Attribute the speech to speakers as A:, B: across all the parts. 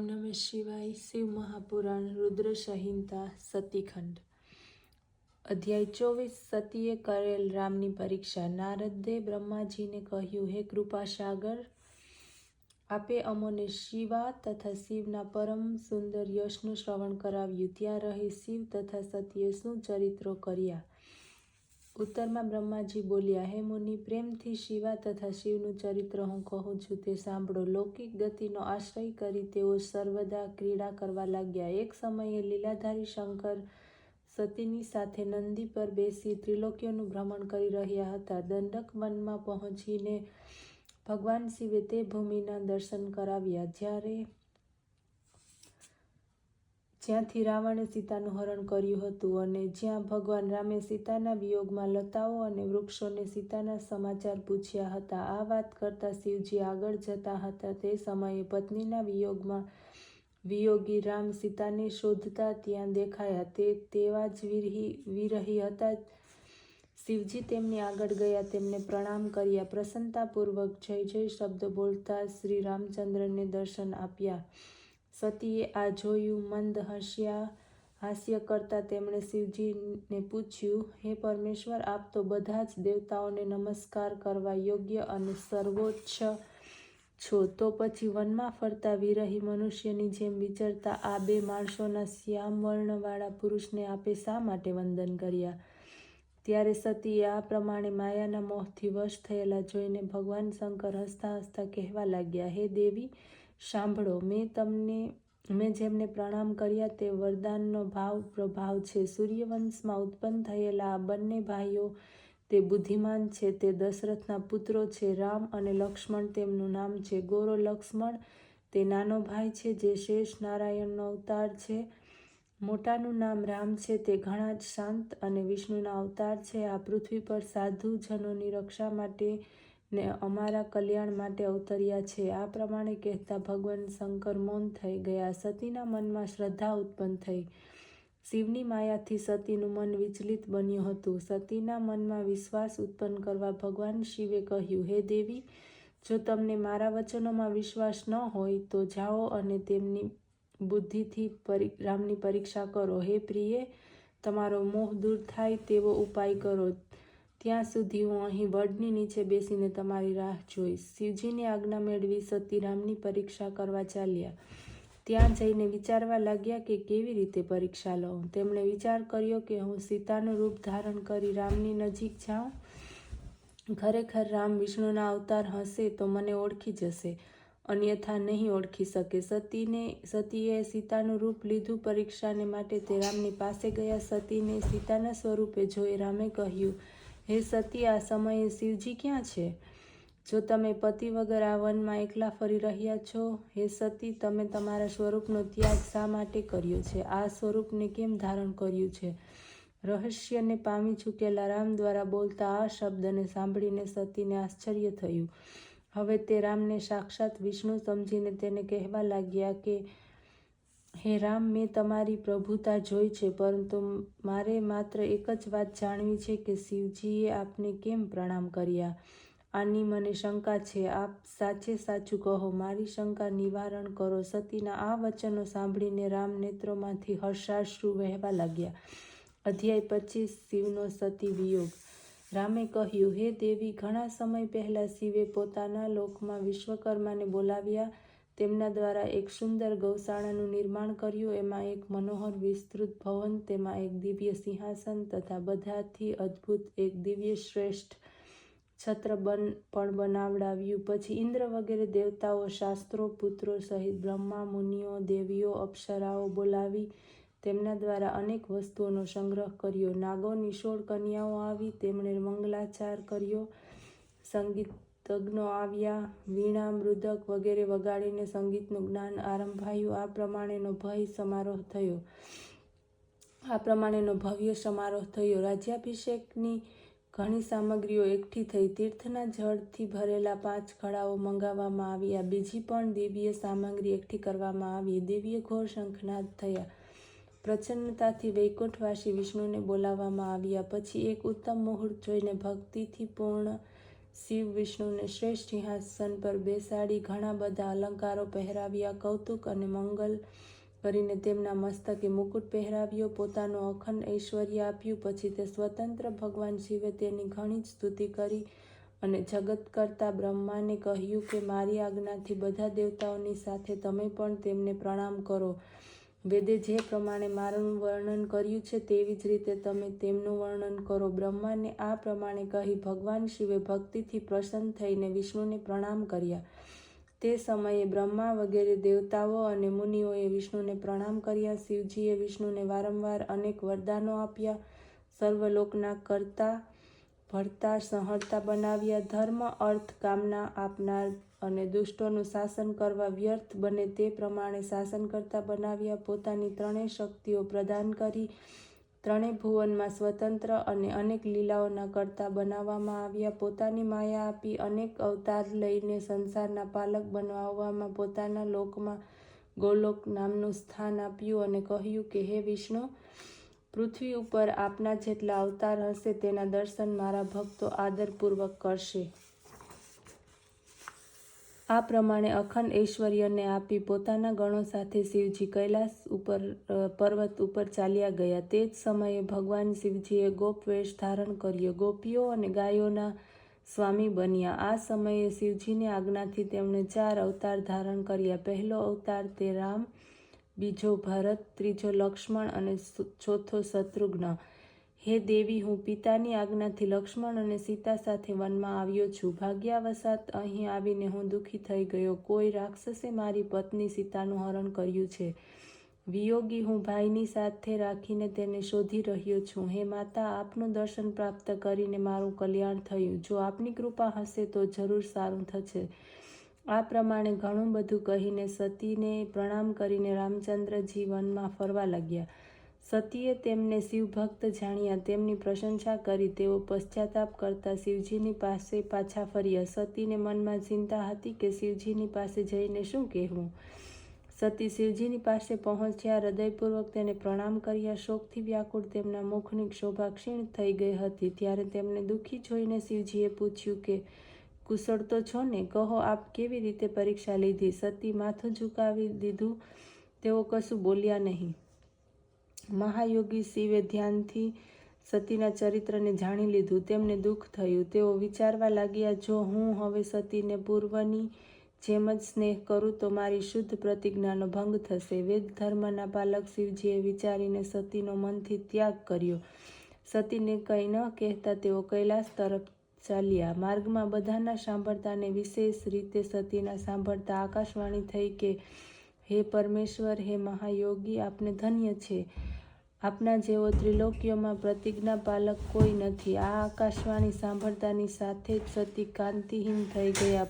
A: નમઃ શિવાય. શિવ મહાપુરાણ રુદ્ર સંહિતા સતીખંડ. અધ્યાય 24. સતીએ કરેલ રામની પરીક્ષા. નારદે બ્રહ્માજીને કહ્યું, હે કૃપાસાગર, આપે અમોને શિવા તથા શિવના પરમ સુંદર યશનું શ્રવણ કરાવ્યું. ત્યાં રહી શિવ તથા સતીએ શું ચરિત્રો કર્યા? ઉત્તરમાં બ્રહ્માજી બોલ્યા, હે મુનિ, પ્રેમથી શિવા તથા શિવનું ચરિત્ર હું કહું છું તે સાંભળો. લૌકિક ગતિનો આશ્રય કરી તેઓ સર્વદા ક્રીડા કરવા લાગ્યા. એક સમયે લીલાધારી શંકર સતીની સાથે નંદી પર બેસી ત્રિલોક્યોનું ભ્રમણ કરી રહ્યા હતા. દંડક વનમાં પહોંચીને ભગવાન શિવે તે ભૂમિના દર્શન કરાવ્યા જ્યાંથી રાવણે સીતાનું હરણ કર્યું હતું, અને જ્યાં ભગવાન રામે સીતાના વિયોગમાં લતાઓ અને વૃક્ષોને સીતાના સમાચાર પૂછ્યા હતા. આ વાત કરતા શિવજી આગળ જતા હતા. તે સમયે પત્નીના વિયોગમાં વિયોગી રામ સીતાને શોધતા ત્યાં દેખાયા. તેવા જ વિરહી હતા. શિવજી તેમની આગળ ગયા, તેમને પ્રણામ કર્યા. પ્રસન્નતાપૂર્વક જય જય શબ્દ બોલતા શ્રી રામચંદ્રને દર્શન આપ્યા. સતીએ આ જોયું. મંદ હાસ્ય કરતા તેમણે શિવજીને પૂછ્યું, હે પરમેશ્વર, આપ તો બધા જ દેવતાઓને નમસ્કાર કરવા યોગ્ય અને સર્વોચ્ચ છો, તો પછી વનમાં ફરતા વિરહી મનુષ્યની જેમ વિચરતા આ બે માણસોના શ્યામ વર્ણવાળા પુરુષને આપે શા માટે વંદન કર્યા? ત્યારે સતીએ આ પ્રમાણે માયાના મોહથી વશ થયેલા જોઈને ભગવાન શંકર હસતા હસતા કહેવા લાગ્યા, હે દેવી, સાંભળો. મેં જેમને પ્રણામ કર્યા તે વરદાનનો પ્રભાવ છે. સૂર્યવંશમાં ઉત્પન્ન થયેલા આ બંને ભાઈઓ તે બુદ્ધિમાન છે. તે દશરથના પુત્રો છે. રામ અને લક્ષ્મણ તેમનું નામ છે. ગોરો લક્ષ્મણ તે નાનો ભાઈ છે, જે શેષ નારાયણનો અવતાર છે. મોટાનું નામ રામ છે. તે ઘણા જ શાંત અને વિષ્ણુના અવતાર છે. આ પૃથ્વી પર સાધુ જનોની રક્ષા માટે ને અમારા કલ્યાણ માટે અવતર્યા છે. આ પ્રમાણે કહેતા ભગવાન શંકર મૌન થઈ ગયા. સતીના મનમાં શ્રદ્ધા ઉત્પન્ન થઈ. શિવની માયાથી સતીનું મન વિચલિત બન્યું હતું. સતીના મનમાં વિશ્વાસ ઉત્પન્ન કરવા ભગવાન શિવે કહ્યું, હે દેવી, જો તમને મારા વચનોમાં વિશ્વાસ ન હોય તો જાઓ અને તેમની બુદ્ધિથી રામની પરીક્ષા કરો. હે પ્રિયે, તમારો મોહ દૂર થાય તેવો ઉપાય કરો. ત્યાં સુધી હું અહીં વડની નીચે બેસીને તમારી રાહ જોઈશ. શિવજીની આજ્ઞા મેળવી સતી રામની પરીક્ષા કરવા ચાલ્યા. ત્યાં જઈને વિચારવા લાગ્યા કે કેવી રીતે પરીક્ષા લઉં. તેમણે વિચાર કર્યો કે હું સીતાનું રૂપ ધારણ કરી રામની નજીક જાઉં. ખરેખર રામ વિષ્ણુના અવતાર હશે તો મને ઓળખી જશે, અન્યથા નહીં ઓળખી શકે. સતીએ સીતાનું રૂપ લીધું. પરીક્ષાને માટે તે રામની પાસે ગયા. સતીને સીતાના સ્વરૂપે જોઈ રામે કહ્યું, હે સતી, આ સમયે શિવજી ક્યાં છે? જો તમે પતિ વગર આ વનમાં એકલા ફરી રહ્યા છો, હે સતી, તમે તમારા સ્વરૂપનો ત્યાગ શા માટે કર્યો છે? આ સ્વરૂપને કેમ ધારણ કર્યું છે? રહસ્યને પામી ચૂકેલા રામ દ્વારા બોલતા આ શબ્દને સાંભળીને સતીને આશ્ચર્ય થયું. હવે તે રામને સાક્ષાત વિષ્ણુ સમજીને તેને કહેવા લાગ્યા કે, હે રામ, મેં તમારી પ્રભુતા જોઈ છે, પરંતુ મારે માત્ર એક જ વાત જાણવી છે કે શિવજીએ આપને કેમ પ્રણામ કર્યા? આની મને શંકા છે. આપ સાચે સાચું કહો, મારી શંકા નિવારણ કરો. સતીના આ વચનો સાંભળીને રામ નેત્રોમાંથી હર્ષાશ્રુ વહેવા લાગ્યા. અધ્યાય 25. શિવનો સતી વિયોગ. રામે કહ્યું, હે દેવી, ઘણા સમય પહેલા શિવે પોતાના લોકમાં વિશ્વકર્માને બોલાવ્યા. તેમના દ્વારા એક સુંદર ગૌશાળાનું નિર્માણ કર્યું. એમાં એક મનોહર વિસ્તૃત ભવન, તેમાં એક દિવ્ય સિંહાસન તથા બધાથી અદ્ભુત એક દિવ્ય શ્રેષ્ઠ છત્ર પણ બનાવડાવ્યું. પછી ઇન્દ્ર વગેરે દેવતાઓ, શાસ્ત્રો, પુત્રો સહિત બ્રહ્મા, મુનિઓ, દેવીઓ, અપ્સરાઓ બોલાવી તેમના દ્વારા અનેક વસ્તુઓનો સંગ્રહ કર્યો. નાગો, નિષોડ કન્યાઓ આવી, તેમણે મંગલાચાર કર્યો. સંગીતજ્ઞો આવ્યા, વીણા, મૃદક વગેરે વગાડીને સંગીતનું જ્ઞાન આરંભાયું. આ પ્રમાણેનો ભવ્ય સમારોહ થયો. રાજ્યાભિષેકની ઘણી સામગ્રીઓ એકઠી થઈ. તીર્થના જળથી ભરેલા 5 ઘડાઓ મંગાવવામાં આવ્યા. બીજી પણ દિવ્ય સામગ્રી એકઠી કરવામાં આવી. દિવ્ય ઘોર શંખનાદ થયા. પ્રસન્નતાથી વૈકુંઠવાસી વિષ્ણુને બોલાવવામાં આવ્યા. પછી એક ઉત્તમ મુહૂર્ત જોઈને ભક્તિથી પૂર્ણ શિવ વિષ્ણુને શ્રેષ્ઠ સિંહાસન પર બેસાડી ઘણા બધા અલંકારો પહેરાવ્યા, કૌતુક અને મંગલ કરીને તેમના મસ્તકે મુકુટ પહેરાવ્યો, પોતાનું અખંડ ઐશ્વર્ય આપ્યું. પછી તે સ્વતંત્ર ભગવાન શિવે તેની ઘણી જ સ્તુતિ કરી અને જગતકર્તા બ્રહ્માને કહ્યું કે મારી આજ્ઞાથી બધા દેવતાઓની સાથે તમે પણ તેમને પ્રણામ કરો. વેદે જે પ્રમાણે મારું વર્ણન કર્યું છે તેવી જ રીતે તમે તેમનું વર્ણન કરો. બ્રહ્માને આ પ્રમાણે કહી ભગવાન શિવે ભક્તિથી પ્રસન્ન થઈને વિષ્ણુને પ્રણામ કર્યા. તે સમયે બ્રહ્મા વગેરે દેવતાઓ અને મુનિઓએ વિષ્ણુને પ્રણામ કર્યા. શિવજીએ વિષ્ણુને વારંવાર અનેક વરદાનો આપ્યા, સર્વલોકના કરતા ભરતા સંહર્તા બનાવ્યા, ધર્મ અર્થ કામના આપનાર અને દુષ્ટોનું શાસન કરવા વ્યર્થ બને તે પ્રમાણે શાસન કરતા બનાવ્યા, પોતાની ત્રણેય શક્તિઓ પ્રદાન કરી ત્રણેય ભુવનમાં સ્વતંત્ર અને અનેક લીલાઓના કરતા બનાવવામાં આવ્યા, પોતાની માયા આપી અનેક અવતાર લઈને સંસારના પાલક બનાવવામાં પોતાના લોકમાં ગોલોક નામનું સ્થાન આપ્યું અને કહ્યું કે હે વિષ્ણુ, પૃથ્વી ઉપર આપના જેટલા અવતાર હશે તેના દર્શન મારા ભક્તો આદરપૂર્વક કરશે. આ પ્રમાણે અખંડ ઐશ્વર્યને આપી પોતાના ગણો સાથે શિવજી કૈલાસ પર્વત ઉપર ચાલ્યા ગયા. તે જ સમયે ભગવાન શિવજીએ ગોપ વેશ ધારણ કર્યો, ગોપીઓ અને ગાયોના સ્વામી બન્યા. આ સમયે શિવજીની આજ્ઞાથી તેમણે 4 અવતાર ધારણ કર્યા. પહેલો અવતાર તે રામ, બીજો ભરત, ત્રીજો લક્ષ્મણ અને ચોથો શત્રુઘ્ન. હે દેવી, હું પિતાની આજ્ઞાથી લક્ષ્મણ અને સીતા સાથે વનમાં આવ્યો છું. ભાગ્યાવશાત અહીં આવીને હું દુઃખી થઈ ગયો. કોઈ રાક્ષસે મારી પત્ની સીતાનું હરણ કર્યું છે. વિયોગી હું ભાઈની સાથે રાખીને તેને શોધી રહ્યો છું. હે માતા, આપનું દર્શન પ્રાપ્ત કરીને મારું કલ્યાણ થયું. જો આપની કૃપા હશે તો જરૂર સારું થશે. આ પ્રમાણે ઘણું બધું કહીને સતીને પ્રણામ કરીને રામચંદ્રજી વનમાં ફરવા લાગ્યા. સતીએ તેમને શિવભક્ત જાણ્યા, તેમની પ્રશંસા કરી. તેઓ પશ્ચાતાપ કરતા શિવજીની પાસે પાછા ફર્યા. સતીને મનમાં ચિંતા હતી કે શિવજીની પાસે જઈને શું કહેવું. સતી શિવજીની પાસે પહોંચ્યા, હૃદયપૂર્વક તેને પ્રણામ કર્યા. શોકથી વ્યાકુળ તેમના મુખની શોભા ક્ષીણ થઈ ગઈ હતી. ત્યારે તેમને દુઃખી જોઈને શિવજીએ પૂછ્યું કે કુશળ તો છો ને? કહો, આપ કેવી રીતે પરીક્ષા લીધી? સતી માથું ઝુકાવી દીધું. તેઓ કશું બોલ્યા નહીં. મહાયોગી શિવે ધ્યાનથી સતીના ચરિત્રને જાણી લીધું. તેમને દુઃખ થયું. તેઓ વિચારવા લાગ્યા, જો હું હવે સતીને પૂર્વની જેમ જ સ્નેહ કરું તો મારી શુદ્ધ પ્રતિજ્ઞાનો ભંગ થશે. વેદ ધર્મના પાલક શિવજીએ વિચારીને સતીનો મનથી ત્યાગ કર્યો. સતીને કંઈ ન કહેતા તેઓ કૈલાસ તરફ ચાલ્યા. માર્ગમાં બધાના સાંભળતાને વિશેષ રીતે સતીના સાંભળતા આકાશવાણી થઈ કે હે પરમેશ્વર, હે મહાયોગી, આપને ધન્ય છે. આપના જેવો ત્રિલોકીઓમાં પ્રતિજ્ઞા પાલક કોઈ નથી. આ આકાશવાણી સાંભળતાની સાથે જ સતી કાંતિહીન થઈ ગયા.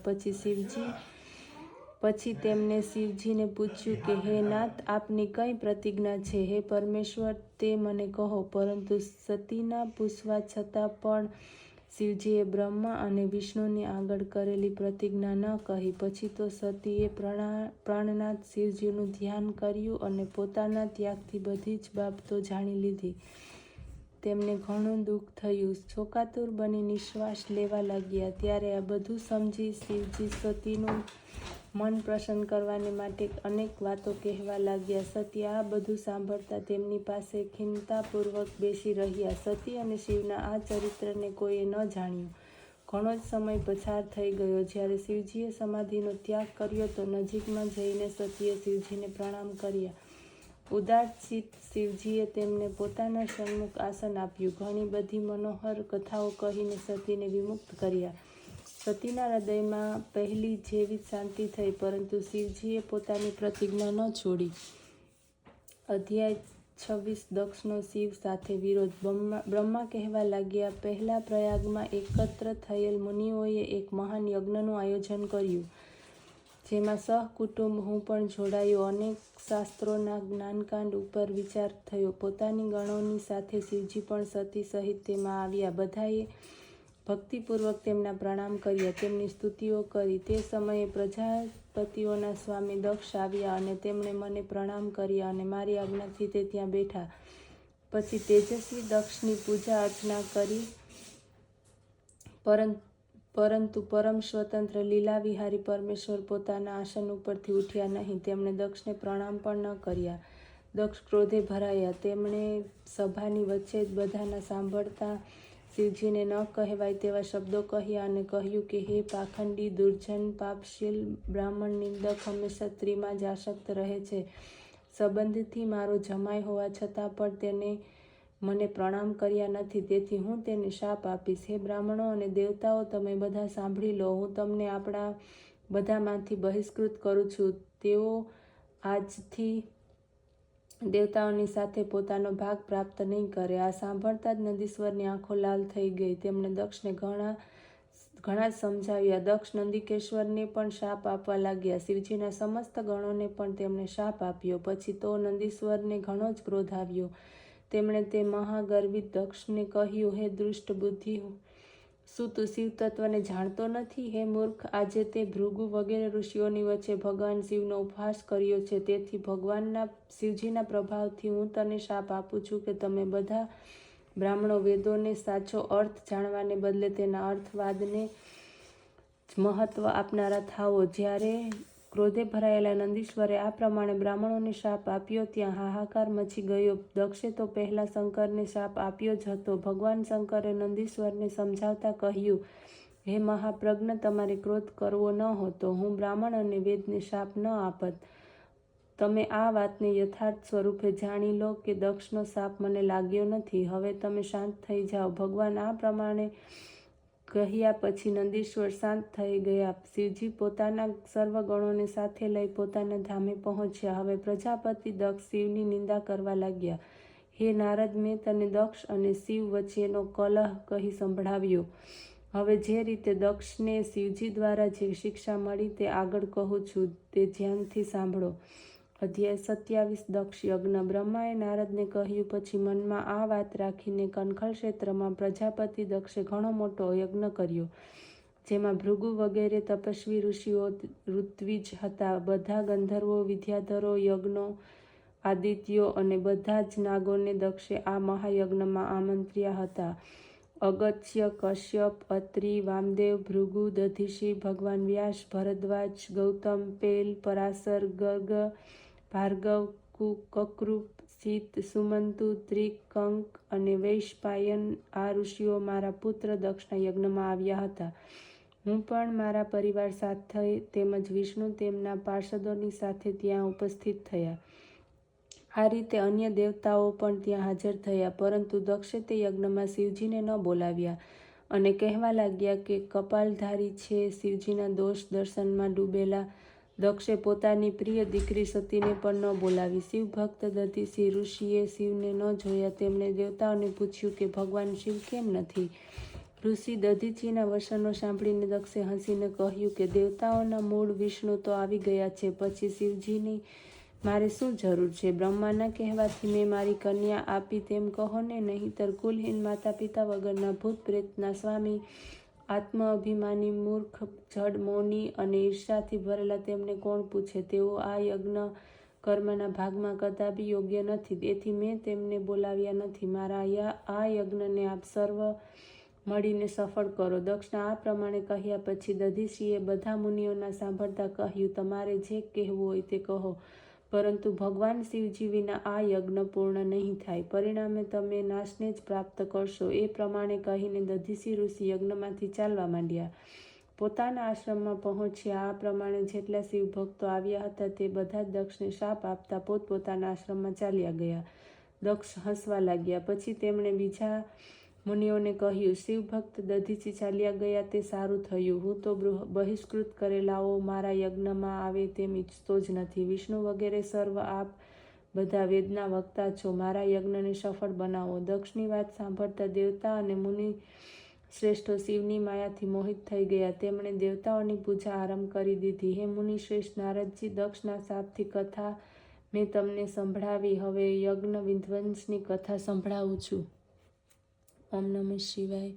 A: પછી તેમને શિવજીને પૂછ્યું કે હે નાથ, આપની કઈ પ્રતિજ્ઞા છે? હે પરમેશ્વર, તે મને કહો. પરંતુ સતીના પૂછવા છતાં પણ શિવજીએ બ્રહ્મા અને વિષ્ણુની આગળ કરેલી પ્રતિજ્ઞા ન કહી. પછી તો સતીએ પ્રાણનાથ શિવજીનું ધ્યાન કર્યું અને પોતાના ત્યાગથી બધી જ બાબતો જાણી લીધી. તેમને ઘણું દુઃખ થયું. શોકાતુર બની નિશ્વાસ લેવા લાગ્યા. ત્યારે આ બધું સમજી શિવજી સતીનું મન પ્રસન્ન કરવાને માટે અનેક વાતો કહેવા લાગ્યા. સતી આ બધું સાંભળતા તેમની પાસે ખિન્નતાપૂર્વક બેસી રહ્યા. સતી અને શિવના આ ચરિત્રને કોઈએ ન જાણ્યું. ઘણો જ સમય પસાર થઈ ગયો. જ્યારે શિવજીએ સમાધિનો ત્યાગ કર્યો તો નજીકમાં જઈને સતીએ શિવજીને પ્રણામ કર્યા. ઉદારચિત્ત શિવજીએ તેમને પોતાના સન્મુખ આસન આપ્યું. ઘણી બધી મનોહર કથાઓ કહીને સતીને વિમુક્ત કર્યા. સતીના હૃદયમાં પહેલી જેવી શાંતિ થઈ, પરંતુ શિવજીએ પોતાની પ્રતિજ્ઞા ન છોડી. અધ્યાય 26 દક્ષનો શિવ સાથે વિરોધ. બ્રહ્મા કહેવા લાગ્યા, પહેલા પ્રયાગમાં એકત્ર થયેલ મુનિઓએ એક મહાન યજ્ઞનું આયોજન કર્યું, જેમાં સહકુટુંબ હું પણ જોડાયો. અનેક શાસ્ત્રોના જ્ઞાનકાંડ ઉપર વિચાર થયો. પોતાની ગણોની સાથે શિવજી પણ સતી સહિત તેમાં આવ્યા. બધાએ ભક્તિપૂર્વક તેમના પ્રણામ કર્યા, તેમની સ્તુતિઓ કરી. તે સમયે પ્રજાપતિઓના સ્વામી દક્ષ આવ્યા અને તેમણે મને પ્રણામ કર્યા અને મારી આજ્ઞાથી તે ત્યાં બેઠા. પછી તેજસ્વી દક્ષની પૂજા અર્ચના કરી, પરંતુ પરમ સ્વતંત્ર લીલા વિહારી પરમેશ્વર પોતાના આસન ઉપરથી ઉઠ્યા નહીં. તેમણે દક્ષને પ્રણામ પણ ન કર્યા. દક્ષ ક્રોધે ભરાયા. તેમણે સભાની વચ્ચે જ બધાના સાંભળતા શિવજીને ન કહેવાય તેવા શબ્દો કહ્યા અને કહ્યું કે હે પાખંડી, દુર્જન, પાપશીલ બ્રાહ્મણ નિંદક, હંમેશા સ્ત્રીમાં જ આસક્ત રહે છે. સંબંધથી મારો જમાઈ હોવા છતાં પણ તેને મને પ્રણામ કર્યા નથી. તેથી હું તેને શાપ આપીશ. હે બ્રાહ્મણો અને દેવતાઓ, તમે બધા સાંભળી લો. હું તમને આપણા બધામાંથી બહિષ્કૃત કરું છું. તેઓ આજથી દેવતાઓની સાથે પોતાનો ભાગ પ્રાપ્ત નહીં કરે. આ સાંભળતા જ નંદીશ્વરની આંખો લાલ થઈ ગઈ. તેમણે દક્ષને ઘણા સમજાવ્યા. દક્ષ નંદિકેશ્વરને પણ શાપ આપવા લાગ્યા. શિવજીના સમસ્ત ગણોને પણ તેમણે શાપ આપ્યો. પછી તો નંદીશ્વરને ઘણો જ ક્રોધ આવ્યો. તેમણે તે મહાગર્વિત દક્ષને કહ્યું, હે દુષ્ટ બુદ્ધિ, શું તું શિવ તત્વને જાણતો નથી? હે મૂર્ખ, આજે તે ભૃગુ વગેરે ઋષિઓની વચ્ચે ભગવાન શિવનો ઉપહાસ કર્યો છે. તેથી શિવજીના પ્રભાવથી હું તને શાપ આપું છું કે તમે બધા બ્રાહ્મણો વેદોને સાચો અર્થ જાણવાને બદલે તેના અર્થવાદને જ મહત્વ આપનારા થાઓ. જ્યારે ક્રોધે ભરાયેલા નંદીશ્વરે આ પ્રમાણે બ્રાહ્મણોને શાપ આપ્યો ત્યાં હાહાકાર મચી ગયો. દક્ષે તો પહેલા શંકરને શાપ આપ્યો જ હતો. ભગવાન શંકરે નંદીશ્વરને સમજાવતા કહ્યું, હે મહાપ્રજ્ઞ, તમારે ક્રોધ કરવો ન હોતો. હું બ્રાહ્મણ અને વેદને શાપ ન આપત. તમે આ વાતને યથાર્થ સ્વરૂપે જાણી લો કે દક્ષનો શાપ મને લાગ્યો નથી. હવે તમે શાંત થઈ જાઓ. ભગવાન આ પ્રમાણે કહ્યા પછી નંદીશ્વર શાંત થઈ ગયા. શિવજી પોતાના સર્વ ગણોને સાથે લઈ પોતાના ધામે પહોંચ્યા. હવે પ્રજાપતિ દક્ષ શિવની નિંદા કરવા લાગ્યા. હે નારદ, મેં તને દક્ષ અને શિવ વચ્ચેનો કલહ કહી સંભળાવ્યો. હવે જે રીતે દક્ષને શિવજી દ્વારા જે શિક્ષા મળી તે આગળ કહું છું, તે ધ્યાનથી સાંભળો. અધ્યાય 27 દક્ષ યજ્ઞ. બ્રહ્માએ નારદને કહ્યું પછી મનમાં આ વાત રાખીને કનખલ ક્ષેત્રમાં પ્રજાપતિ દક્ષે ઘણો મોટો યજ્ઞ કર્યો, જેમાં ભૃગુ વગેરે તપસ્વી ઋષિઓ ઋત્વિજ હતા. બધા ગંધર્વો, વિદ્યાધરો, યજ્ઞો, આદિત્યો અને બધા જ નાગોને દક્ષે આ મહાયજ્ઞમાં આમંત્ર્યા હતા. અગસ્ત્ય, કશ્યપ, અત્રિ, વામદેવ, ભૃગુ, દધીશી, ભગવાન વ્યાસ, ભરદ્વાજ, ગૌતમ, પેલ, પરાશર, ગર્ગ, ભાર્ગવ, કકૃપ, શીત, સુમંતુ, ત્રિક, કંક અને વૈશંપાયન આ ઋષિઓ મારા પુત્ર દક્ષના યજ્ઞમાં આવ્યા હતા. હું પણ મારા પરિવાર સાથે તેમજ વિષ્ણુ તેમના પાર્ષદોની સાથે ત્યાં ઉપસ્થિત થયા. આ રીતે અન્ય દેવતાઓ પણ ત્યાં હાજર થયા. પરંતુ દક્ષે તે યજ્ઞમાં શિવજીને ન બોલાવ્યા અને કહેવા લાગ્યા કે કપાલધારી છે. શિવજીના દોષ દર્શનમાં ડૂબેલા દક્ષે પોતાની પ્રિય દીકરી સતીને પણ ન બોલાવી. શિવ ભક્ત દધીસી ઋષિએ શિવને ન જોયા. તેમણે દેવતાઓને પૂછ્યું કે ભગવાન શિવ કેમ નથી? ઋષિ દધીચીના વચનો સાંભળીને દક્ષે હસીને કહ્યું કે દેવતાઓના મૂળ વિષ્ણુ તો આવી ગયા છે. પછી શિવજીની મારે શું જરૂર છે? બ્રહ્માના કહેવાથી મેં મારી કન્યા આપી તેમ કહો ને. નહીંતર કુલહીન માતા પિતા વગરના ભૂત પ્રેતના સ્વામી, આત્મઅભિમાની મૂર્ખ, જડ, મૌની અને ઈર્ષાથી ભરેલા તેમને કોણ પૂછે? તેઓ આ યજ્ઞ કર્મના ભાગમાં કદાપી યોગ્ય નથી. તેથી મેં તેમને બોલાવ્યા નથી. મારા આ યજ્ઞને આપ સર્વ મળીને સફળ કરો. દક્ષના આ પ્રમાણે કહ્યા પછી દધીશીએ બધા મુનિઓના સાંભળતા કહ્યું, તમારે જે કહેવું હોય તે કહો, પરંતુ ભગવાન શિવજી વિના આ યજ્ઞ પૂર્ણ નહીં થાય. પરિણામે તમે નાશને જ પ્રાપ્ત કરશો. એ પ્રમાણે કહીને દધીશી ઋષિ યજ્ઞમાંથી ચાલવા માંડ્યા. પોતાના આશ્રમમાં પહોંચ્યા. આ પ્રમાણે જેટલા શિવ ભક્તો આવ્યા હતા તે બધા જ દક્ષને શાપ આપતા પોતપોતાના આશ્રમમાં ચાલ્યા ગયા. દક્ષ હસવા લાગ્યા. પછી તેમણે બીજા મુનિઓને કહ્યું, શિવ ભક્ત દધીચી ચાલ્યા ગયા તે સારું થયું. હું તો બહિષ્કૃત કરેલાઓ મારા યજ્ઞમાં આવે તેમ ઈચ્છતો જ નથી. વિષ્ણુ વગેરે સર્વ આપ બધા વેદના વક્તા છો. મારા યજ્ઞને સફળ બનાવો. દક્ષની વાત સાંભળતા દેવતા અને મુનિ શ્રેષ્ઠો શિવની માયાથી મોહિત થઈ ગયા. તેમણે દેવતાઓની પૂજા આરંભ કરી દીધી. હે મુનિ શ્રેષ્ઠ નારદજી, દક્ષના શાપથી કથા મેં તમને સંભળાવી. હવે યજ્ઞ વિધ્વંસની કથા સંભળાવું છું. ઓમ નમઃ શિવાય.